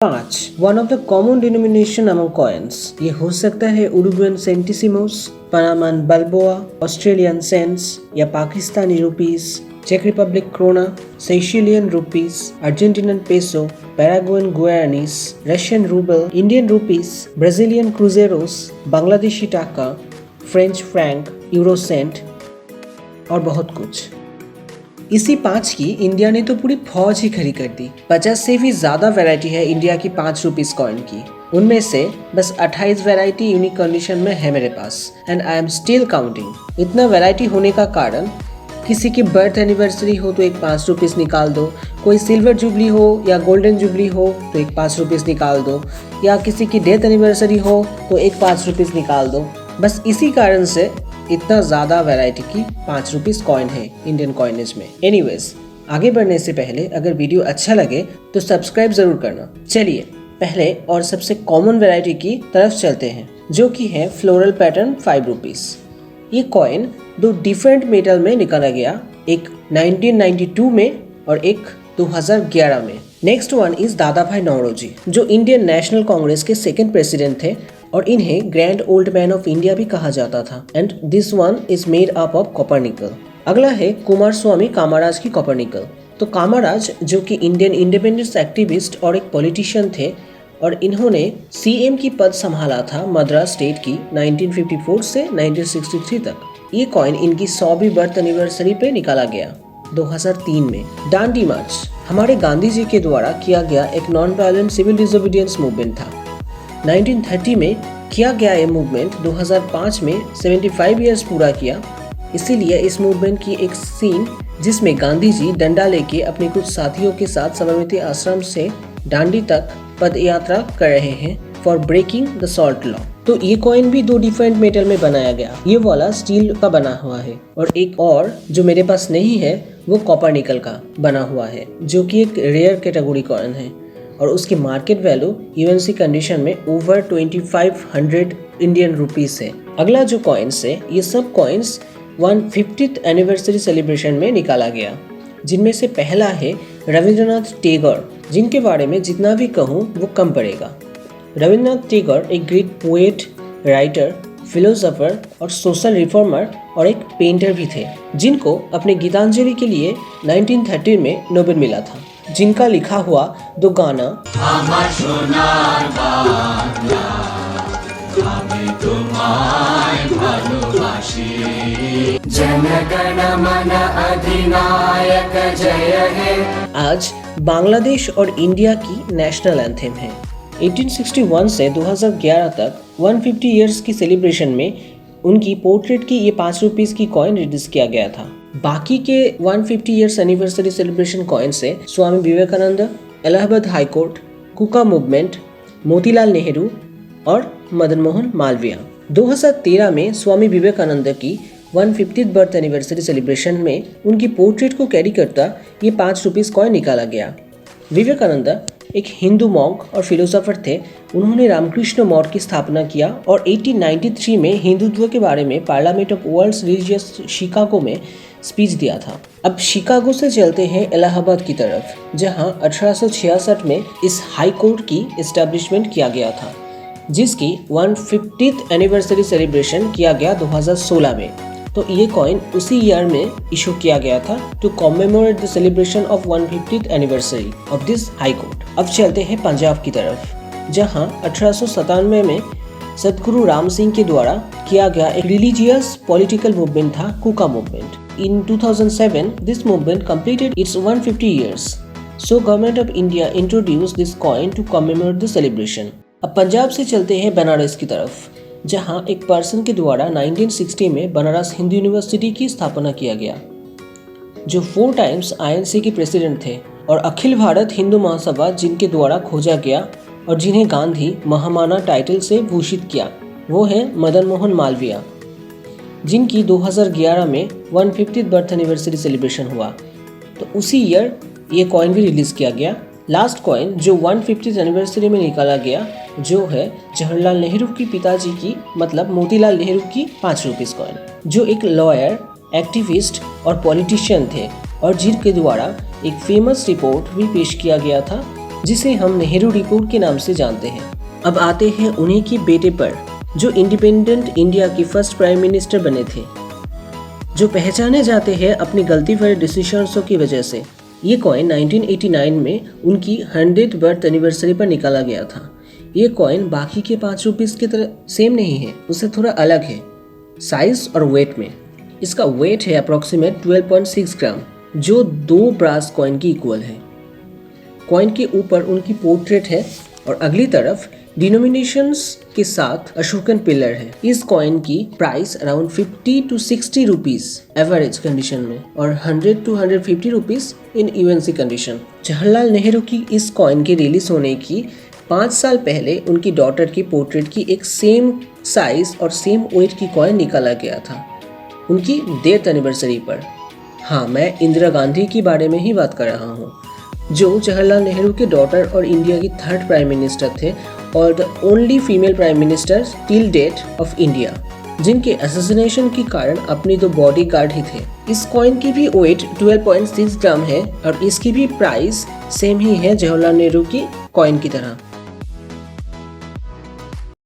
5. One of the common denomination among coins. ये हो सकता है Uruguayan centesimos, Panamanian balboa, Australian cents या पाकिस्तानी रुपीस, चेक Republic koruna, Seychellean rupees, Argentinian peso, Paraguayan guaranis, Russian rouble, Indian rupees, Brazilian cruzeiros, Bangladeshi taka, French Frank, euro Saint और बहुत कुछ। इसी 5 की इंडिया ने तो पूरी फौज ही खड़ी कर दी। 50 से भी ज्यादा वैरायटी है इंडिया की 5 रुपीस कॉइन की। उनमें से बस 28 वैरायटी यूनिक कंडीशन में है मेरे पास and I am still counting. इतना वैरायटी होने का कारण, किसी की बर्थ एनिवर्सरी हो तो एक 5 रुपीस निकाल दो, कोई सिल्वर जुबली हो या गोल्डन जुबली हो तो एक 5 रुपीस निकाल दो, या किसी की डेथ एनिवर्सरी हो तो एक 5 रुपीस निकाल दो। बस इसी कारण से इतना ज़्यादा वैरायटी की 5 रुपीस कॉइन है इंडियन कॉइनेज में। एनीवेज, आगे बढ़ने से पहले अगर वीडियो अच्छा लगे तो सब्सक्राइब जरूर करना। चलिए पहले और सबसे कॉमन वैरायटी की तरफ चलते हैं, जो कि है फ्लोरल पैटर्न 5 रुपीस। ये कॉइन 2 डिफरेंट मेटल में निकाला गया, एक 1992 में और एक 2011 में। नेक्स्ट वन इज दादा भाई नौरोजी, जो इंडियन नेशनल कांग्रेस के सेकंड प्रेसिडेंट थे और इन्हें grand old man of India भी कहा जाता था। And this one is made up of copper nickel. अगला है कुमार स्वामी कामाराज की कॉपर निकल। तो कामाराज जो कि इंडियन इंडिपेंडेंस एक्टिविस्ट और एक पॉलिटिशियन थे और इन्होंने सीएम की पद संभाला था मद्रास स्टेट की 1954 से 1963 तक। ये कॉइन इनकी 100वीं बर्थ एनिवर्सरी पे निकाला गया 2003 में। डांडी मार्च हमारे गांधी जी के द्वारा किया गया एक non violent civil disobedience movement था। 1930 में किया गया ये मूवमेंट 2005 में 75 इयर्स पूरा किया। इसीलिए इस मूवमेंट की एक सीन जिसमें गांधी जी डंडा लेके अपने कुछ साथियों के साथ साबरमती आश्रम से दांडी तक पद यात्रा कर रहे हैं for breaking the salt law. तो ये कॉइन भी 2 डिफरेंट मेटल में बनाया गया। ये वाला स्टील का बना हुआ है और एक और जो मेरे पास नहीं है वो कॉपर निकल का बना हुआ है, जो कि एक रेयर कैटेगरी कॉइन है और उसकी मार्केट वैल्यू यूएनसी कंडीशन में ओवर 2500 इंडियन रुपीस है। अगला जो कॉइन्स है, ये सब कॉइन्स 150th एनिवर्सरी सेलिब्रेशन में निकाला गया, जिनमें से पहला है रविंद्रनाथ टैगोर, जिनके बारे में जितना भी कहूँ वो कम पड़ेगा। रविंद्रनाथ टैगोर एक ग्रेट पोएट, राइटर, फिलोसोफर और सोशल रिफॉर्मर और एक पेंटर भी थे, जिनको अपने गीतांजलि के लिए 1930 में नोबेल मिला था, जिनका लिखा हुआ 2 गाना आज बांग्लादेश और इंडिया की नेशनल एंथेम है। 1861 से 2011 तक 150 इयर्स की सेलिब्रेशन में उनकी पोर्ट्रेट की ये 5 रुपीस की कॉइन रिलीज किया गया था। बाकी के 150 इयर्स एनिवर्सरी सेलिब्रेशन कॉइन से स्वामी विवेकानंद, इलाहाबाद हाई कोर्ट, कुका मूवमेंट, मोतीलाल नेहरू और मदन मोहन मालवीय। 2013 में स्वामी विवेकानंद की 150th बर्थ एनिवर्सरी सेलिब्रेशन में उनकी पोर्ट्रेट को कैरी करता ये 5 रुपीस कॉइन निकाला गया। विवेकानंद एक हिंदू मॉन्क और फिलोसोफर थे। उन्होंने रामकृष्ण मठ की स्थापना किया और 1893 में हिंदुत्व के बारे में parliament of world's religious Chicago में स्पीच दिया था। अब शिकागो से चलते हैं इलाहाबाद की तरफ, जहां 1866 में इस हाई कोर्ट की एस्टैब्लिशमेंट किया गया था, जिसकी 150th एनिवर्सरी सेलिब्रेशन किया गया 2016 में। तो ये कॉइन उसी ईयर में इशू किया गया था to commemorate the celebration of 150th anniversary of this high court. अब चलते हैं पंजाब की तरफ, जहां 1897 में सतगुरु राम सिंह के द्वारा किया गया एक रिलीजियस पॉलिटिकल मूवमेंट था, Kuka movement. In 2007 this movement completed its 150 years. So government of India introduced this coin to commemorate the celebration. अब पंजाब से चलते हैं बनारस की तरफ, जहां एक पर्सन के द्वारा 1960 में बनारस हिंदू यूनिवर्सिटी की स्थापना किया गया, जो 4 टाइम्स आईएनसी के प्रेसिडेंट थे और अखिल भारत हिंदू महासभा जिनके द्वारा खोजा गया और जिन्हें गांधी महामाना टाइटल से भूषित किया, वो है मदन मोहन मालवीय, जिनकी 2011 में 150th बर्थ एनिवर्सरी सेलिब्रेशन हुआ। तो उसी ईयर ये कॉइन भी रिलीज किया गया। लास्ट कॉइन जो 150th एनिवर्सरी में निकाला गया, जो है जवाहरलाल नेहरू की पिताजी की, मतलब मोतीलाल नेहरू की 5 रुपीस कॉइन, जो एक लॉयर, एक्टिविस्ट और पॉलिटिशियन थे और जिनके द्वारा एक फेमस रिपोर्ट भी पेश किया गया था जिसे हम नेहरू रिपोर्ट के नाम से जानते हैं। अब आते हैं उन्हीं के बेटे पर, जो इंडिपेंडेंट इंडिया के फर्स्ट प्राइम मिनिस्टर बने थे, जो पहचाने जाते हैं अपनी गलती भरे डिसीजंसों की वजह से। ये कॉइन 1989 में उनकी 100th बर्थ एनिवर्सरी पर निकाला गया था। ये कॉइन बाकी के 5 रुपीस की तरह सेम नहीं है, उससे थोड़ा अलग है साइज और वेट में। इसका वेट है अप्रॉक्सीमेट 12.6 ग्राम, जो 2 ब्रास कॉइन की इक्वल है। कॉइन के ऊपर उनकी पोर्ट्रेट है और अगली तरफ डिनोमिनेशंस के साथ अशोकन पिलर है। इस कॉइन की price around 50 to 60 rupees average condition में और 100 to 150 rupees in UNC condition. Jawaharlal Nehru की इस कॉइन के रिलीज होने की 5 साल पहले उनकी डॉटर की पोर्ट्रेट की एक सेम साइज और सेम वेट की कॉइन निकाला गया था उनकी डेथ एनिवर्सरी पर। हाँ, मैं इंदिरा गांधी के बारे में ही बात कर रहा हूँ, जो जवाहरलाल नेहरू के डॉटर और इंडिया की 3rd प्राइम मिनिस्टर थे और the only female prime minister till date of India, जिनके असैसिनेशन के कारण अपनी 2 बॉडीगार्ड ही थे। इस कॉइन की भी वेट 12.6 ग्राम है और इसकी भी प्राइस सेम ही है जवाहरलाल नेहरू की कॉइन की तरह।